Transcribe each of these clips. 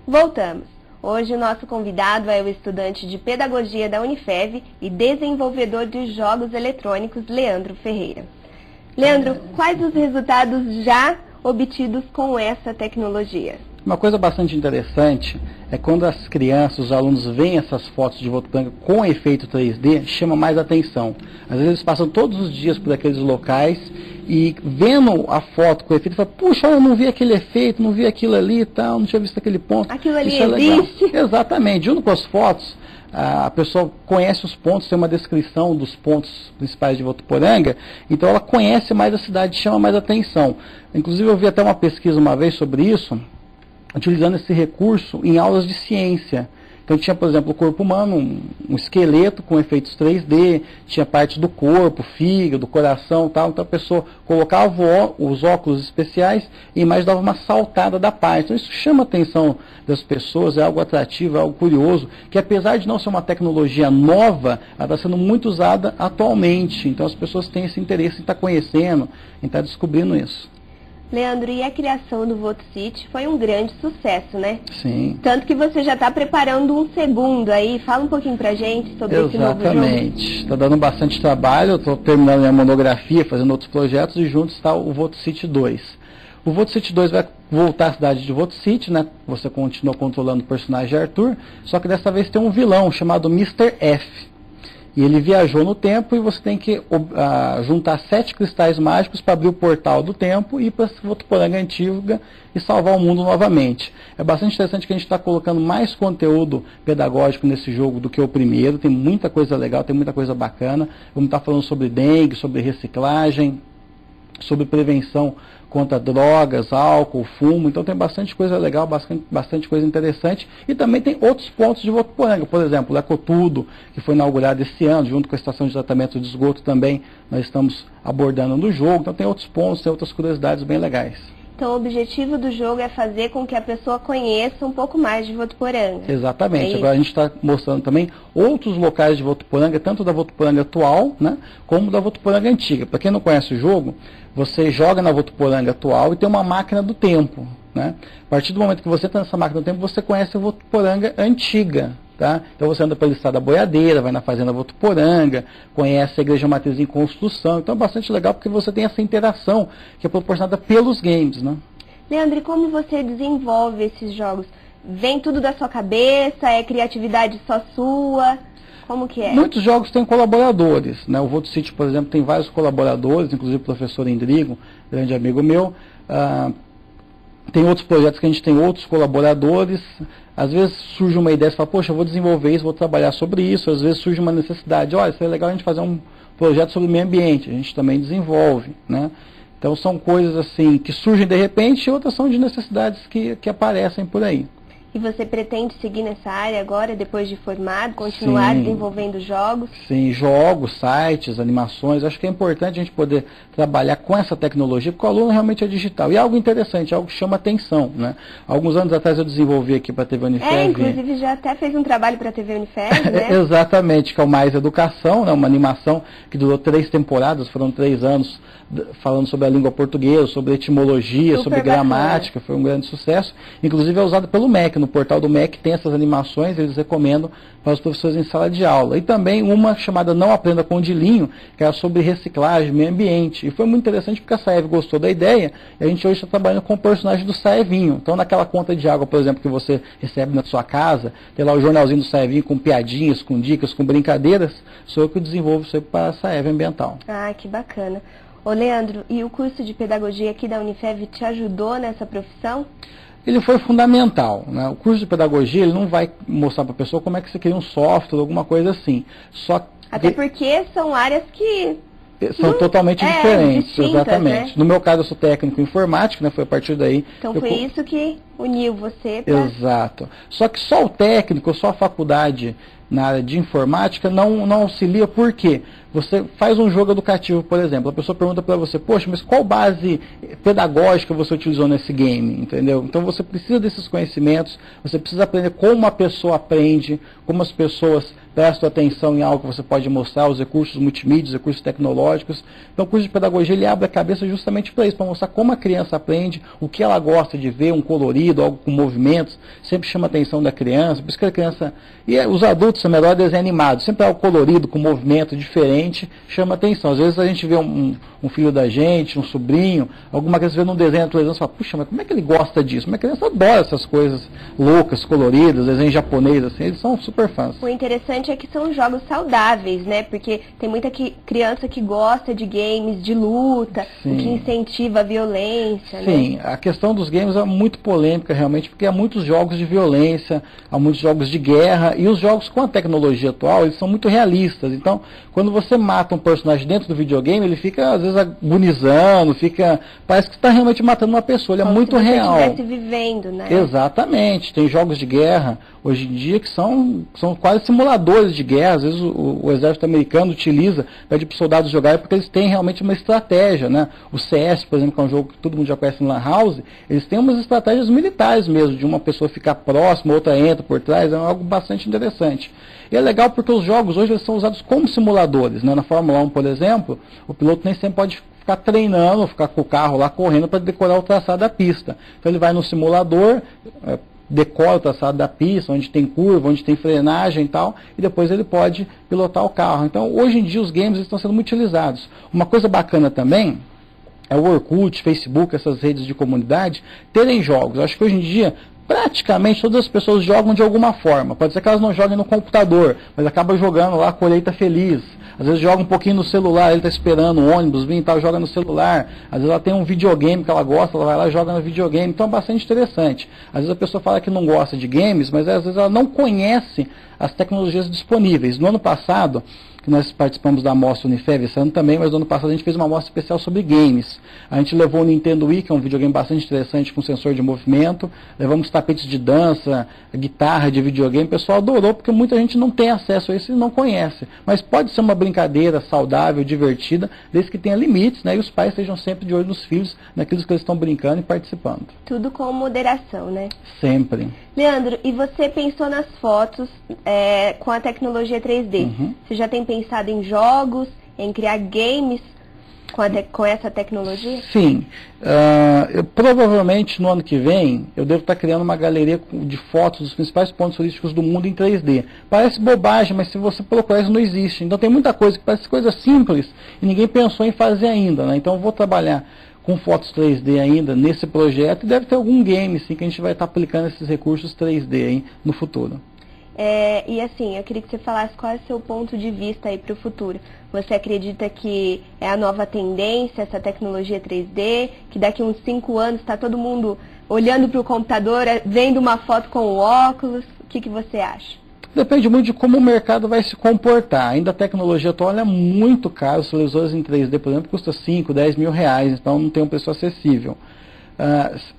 Voltamos. Hoje o nosso convidado é o estudante de Pedagogia da Unifev e desenvolvedor de jogos eletrônicos, Leandro Ferreira. Leandro, quais os resultados já obtidos com essa tecnologia? Uma coisa bastante interessante é quando as crianças, os alunos veem essas fotos de Votuporanga com efeito 3D, chama mais atenção. Às vezes eles passam todos os dias por aqueles locais e vendo a foto com efeito, falam, puxa, eu não vi aquele efeito, não vi aquilo ali e tal, não tinha visto aquele ponto. Aquilo ali existe? Exatamente. Junto com as fotos, a pessoa conhece os pontos, tem uma descrição dos pontos principais de Votuporanga, então ela conhece mais a cidade, chama mais atenção. Inclusive eu vi até uma pesquisa uma vez sobre isso, utilizando esse recurso em aulas de ciência. Então tinha, por exemplo, o corpo humano, um esqueleto com efeitos 3D, tinha parte do corpo, fígado, coração, tal. Então a pessoa colocava os óculos especiais e mais dava uma saltada da parte. Então isso chama a atenção das pessoas, é algo atrativo, é algo curioso, que apesar de não ser uma tecnologia nova, ela está sendo muito usada atualmente. Então as pessoas têm esse interesse em estar conhecendo, em estar descobrindo isso. Leandro, e a criação do VotoCity foi um grande sucesso, né? Sim. Tanto que você já está preparando um segundo aí. Fala um pouquinho pra gente sobre esse novo jogo. Exatamente. Está dando bastante trabalho, eu estou terminando minha monografia, fazendo outros projetos, e junto está o VotoCity 2. O VotoCity 2 vai voltar à cidade de VotoCity, né? Você continua controlando o personagem Arthur, só que dessa vez tem um vilão chamado Mr. F. E ele viajou no tempo e você tem que juntar 7 cristais mágicos para abrir o portal do tempo e ir para Votuporanga Antiga e salvar o mundo novamente. É bastante interessante que a gente está colocando mais conteúdo pedagógico nesse jogo do que o primeiro. Tem muita coisa legal, tem muita coisa bacana. Vamos estar falando sobre dengue, sobre reciclagem, sobre prevenção contra drogas, álcool, fumo. Então tem bastante coisa legal, bastante coisa interessante. E também tem outros pontos de Votuporanga. Por exemplo, o Ecotudo, que foi inaugurado esse ano, junto com a estação de tratamento de esgoto também, nós estamos abordando no jogo. Então tem outros pontos, tem outras curiosidades bem legais. Então o objetivo do jogo é fazer com que a pessoa conheça um pouco mais de Votuporanga. Exatamente. Agora a gente está mostrando também outros locais de Votuporanga, tanto da Votuporanga atual, né, como da Votuporanga antiga. Para quem não conhece o jogo, você joga na Votuporanga atual e tem uma máquina do tempo, né? A partir do momento que você está nessa máquina do tempo, você conhece a Votuporanga antiga. Tá? Então você anda pela Estrada Boiadeira, vai na Fazenda Votuporanga, conhece a Igreja Matriz em construção. Então é bastante legal porque você tem essa interação que é proporcionada pelos games, né? Leandro, e como você desenvolve esses jogos? Vem tudo da sua cabeça? É criatividade só sua? Como que é? Muitos jogos têm colaboradores, né? O VotoCity, por exemplo, tem vários colaboradores, inclusive o professor Endrigo, grande amigo meu. Tem outros projetos que a gente tem outros colaboradores. Às vezes surge uma ideia, você fala, poxa, eu vou desenvolver isso, vou trabalhar sobre isso. Às vezes surge uma necessidade, olha, seria legal a gente fazer um projeto sobre o meio ambiente. A gente também desenvolve, né? Então são coisas assim que surgem de repente e outras são de necessidades que aparecem por aí. E você pretende seguir nessa área agora, depois de formado, continuar desenvolvendo jogos? Sim, jogos, sites, animações. Acho que é importante a gente poder trabalhar com essa tecnologia, porque o aluno realmente é digital. E é algo interessante, algo que chama atenção, né? Alguns anos atrás eu desenvolvi aqui para a TV Unifev. Inclusive já até fez um trabalho para a TV Unifev, né? Exatamente, que é o Mais Educação, né? Uma animação que durou 3 temporadas, foram 3 anos falando sobre a língua portuguesa, sobre etimologia, sobre gramática, foi um grande sucesso. Inclusive é usado pelo MEC, no portal do MEC tem essas animações, eles recomendam para os professores em sala de aula. E também uma chamada Não Aprenda com Dilinho, que era sobre reciclagem, meio ambiente. E foi muito interessante porque a Saev gostou da ideia e a gente hoje está trabalhando com o personagem do Saevinho. Então naquela conta de água, por exemplo, que você recebe na sua casa, tem lá o jornalzinho do Saevinho com piadinhas, com dicas, com brincadeiras, sou eu que desenvolvo isso aí para a Saev Ambiental. Ah, que bacana. Ô Leandro, e o curso de pedagogia aqui da Unifev te ajudou nessa profissão? Ele foi fundamental, né? O curso de pedagogia ele não vai mostrar para a pessoa como é que você cria um software, alguma coisa assim. Até porque são áreas que são totalmente diferentes, distintas, exatamente. Né? No meu caso, eu sou técnico em informática, né? Foi a partir daí. Então foi isso que uniu você para... Exato. Só que só o técnico, só a faculdade na área de informática não auxilia, por quê? Você faz um jogo educativo, por exemplo, a pessoa pergunta para você, poxa, mas qual base pedagógica você utilizou nesse game, entendeu? Então você precisa desses conhecimentos, você precisa aprender como a pessoa aprende, como as pessoas prestam atenção em algo que você pode mostrar, os recursos multimídia, os recursos tecnológicos. Então o curso de pedagogia ele abre a cabeça justamente para isso, para mostrar como a criança aprende, o que ela gosta de ver, um colorido, colorido, algo com movimentos, sempre chama a atenção da criança, por isso que a criança, e os adultos são melhor desenho animado, sempre algo colorido, com movimento diferente, chama a atenção. Às vezes a gente vê um filho da gente, um sobrinho, alguma criança vê num desenho na televisão e fala, puxa, mas como é que ele gosta disso? Mas a criança adora essas coisas loucas, coloridas, desenho japonês, assim, eles são super fãs. O interessante é que são jogos saudáveis, né? Porque tem muita criança que gosta de games de luta, o que incentiva a violência, Sim, né? A questão dos games é muito polêmica realmente, porque há muitos jogos de violência, há muitos jogos de guerra, e os jogos com a tecnologia atual, eles são muito realistas. Então, quando você mata um personagem dentro do videogame, ele fica, às vezes, agonizando, parece que está realmente matando uma pessoa, ele é muito real. Como se você estivesse vivendo, né? Exatamente, tem jogos de guerra, hoje em dia, que são quase simuladores de guerra. Às vezes o exército americano utiliza, pede para os soldados jogarem, porque eles têm realmente uma estratégia, né? O CS, por exemplo, que é um jogo que todo mundo já conhece no Lan House, eles têm umas estratégias militares mesmo, de uma pessoa ficar próxima, outra entra por trás, é algo bastante interessante. E é legal porque os jogos hoje eles são usados como simuladores, né? Na Fórmula 1, por exemplo, o piloto nem sempre pode ficar treinando, ficar com o carro lá correndo para decorar o traçado da pista. Então ele vai no simulador, decora o traçado da pista, onde tem curva, onde tem frenagem e tal, e depois ele pode pilotar o carro. Então, hoje em dia, os games estão sendo muito utilizados. Uma coisa bacana também é o Orkut, Facebook, essas redes de comunidade, terem jogos. Eu acho que hoje em dia, praticamente todas as pessoas jogam de alguma forma. Pode ser que elas não joguem no computador, mas acabam jogando lá a Colheita Feliz. Às vezes joga um pouquinho no celular, ele está esperando o ônibus vir e tal, joga no celular. Às vezes ela tem um videogame que ela gosta, ela vai lá e joga no videogame. Então é bastante interessante. Às vezes a pessoa fala que não gosta de games, mas às vezes ela não conhece as tecnologias disponíveis. No ano passado, que nós participamos da amostra Unifev, esse ano também, mas no ano passado a gente fez uma amostra especial sobre games. A gente levou o Nintendo Wii, que é um videogame bastante interessante com sensor de movimento, levamos tapetes de dança, guitarra de videogame, o pessoal adorou, porque muita gente não tem acesso a isso e não conhece. Mas pode ser uma brincadeira saudável, divertida, desde que tenha limites, né, e os pais estejam sempre de olho nos filhos, naquilo que eles estão brincando e participando. Tudo com moderação, né? Sempre. Leandro, e você pensou nas fotos com a tecnologia 3D? Você já tem pensado em jogos, em criar games com essa tecnologia? Sim. Provavelmente no ano que vem eu devo estar criando uma galeria de fotos dos principais pontos turísticos do mundo em 3D. Parece bobagem, mas se você procurar isso não existe. Então tem muita coisa que parece coisa simples e ninguém pensou em fazer ainda, né? Então eu vou trabalhar com fotos 3D ainda nesse projeto e deve ter algum game sim, que a gente vai estar aplicando esses recursos 3D aí no futuro. E assim, eu queria que você falasse qual é o seu ponto de vista aí para o futuro. Você acredita que é a nova tendência, essa tecnologia 3D, que daqui a uns 5 anos está todo mundo olhando para o computador, vendo uma foto com o óculos? O que você acha? Depende muito de como o mercado vai se comportar. Ainda a tecnologia atual é muito cara. Os televisores em 3D, por exemplo, custam 5, 10 mil reais, então não tem um preço acessível.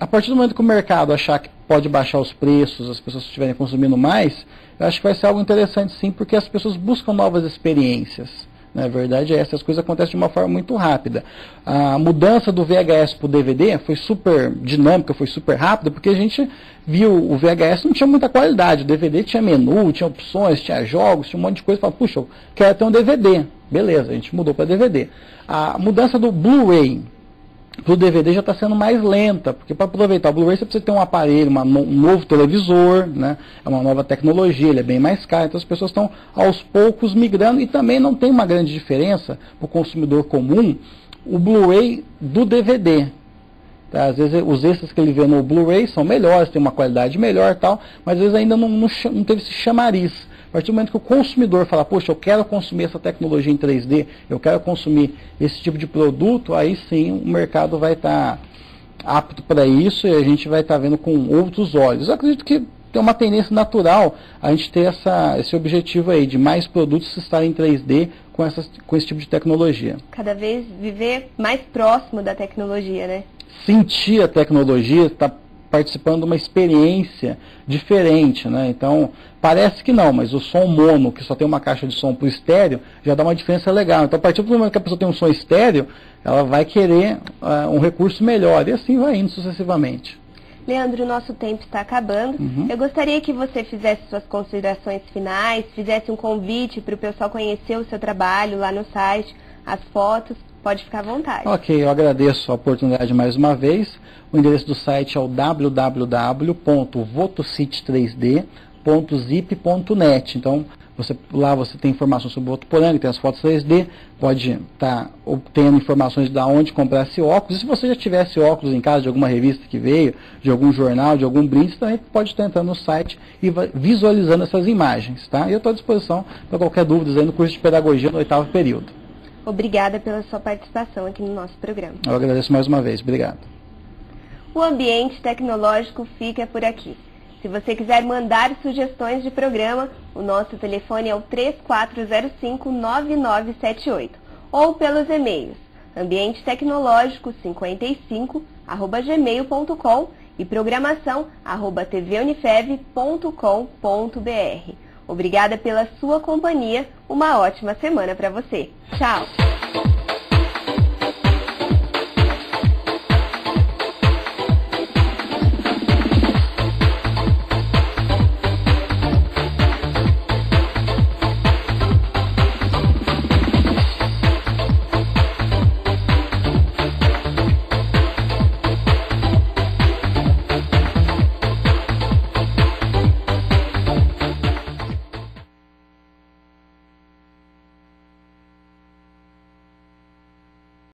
A partir do momento que o mercado achar que pode baixar os preços, as pessoas estiverem consumindo mais, eu acho que vai ser algo interessante sim, porque as pessoas buscam novas experiências. Na verdade é essa, as coisas acontecem de uma forma muito rápida. A mudança do VHS para o DVD foi super dinâmica, foi super rápida, porque a gente viu o VHS não tinha muita qualidade, o DVD tinha menu, tinha opções, tinha jogos, tinha um monte de coisa, falava, puxa, eu quero ter um DVD. Beleza, a gente mudou para DVD. A mudança do Blu-ray para o DVD já está sendo mais lenta, porque para aproveitar o Blu-ray você precisa ter um aparelho, um novo televisor, né? É uma nova tecnologia, ele é bem mais caro, então as pessoas estão aos poucos migrando e também não tem uma grande diferença para o consumidor comum o Blu-ray do DVD. Tá? Às vezes os extras que ele vê no Blu-ray são melhores, tem uma qualidade melhor e tal, mas às vezes ainda não teve esse chamariz. A partir do momento que o consumidor fala, poxa, eu quero consumir essa tecnologia em 3D, eu quero consumir esse tipo de produto, aí sim o mercado vai estar apto para isso e a gente vai estar vendo com outros olhos. Eu acredito que tem uma tendência natural a gente ter esse objetivo aí, de mais produtos estarem em 3D com esse tipo de tecnologia. Cada vez viver mais próximo da tecnologia, né? Sentir a tecnologia, está participando de uma experiência diferente, né? Então, parece que não, mas o som mono, que só tem uma caixa de som para o estéreo, já dá uma diferença legal. Então, a partir do momento que a pessoa tem um som estéreo, ela vai querer um recurso melhor, e assim vai indo sucessivamente. Leandro, o nosso tempo está acabando. Eu gostaria que você fizesse suas considerações finais, fizesse um convite para o pessoal conhecer o seu trabalho lá no site, as fotos. Pode ficar à vontade. Ok, eu agradeço a oportunidade mais uma vez. O endereço do site é o www.votocity3d.zip.net. Então, lá você tem informações sobre o Votuporanga, tem as fotos 3D, pode estar obtendo informações de onde comprar esse óculos. E se você já tivesse óculos em casa, de alguma revista que veio, de algum jornal, de algum brinde, você também pode estar entrando no site e visualizando essas imagens. Tá? E eu estou à disposição para qualquer dúvida aí no curso de Pedagogia no 8º período. Obrigada pela sua participação aqui no nosso programa. Eu agradeço mais uma vez. Obrigado. O Ambiente Tecnológico fica por aqui. Se você quiser mandar sugestões de programa, o nosso telefone é o 3405-9978 ou pelos e-mails ambientetecnologico55@gmail.com e programação@tvunifev.com.br. Obrigada pela sua companhia, uma ótima semana para você. Tchau!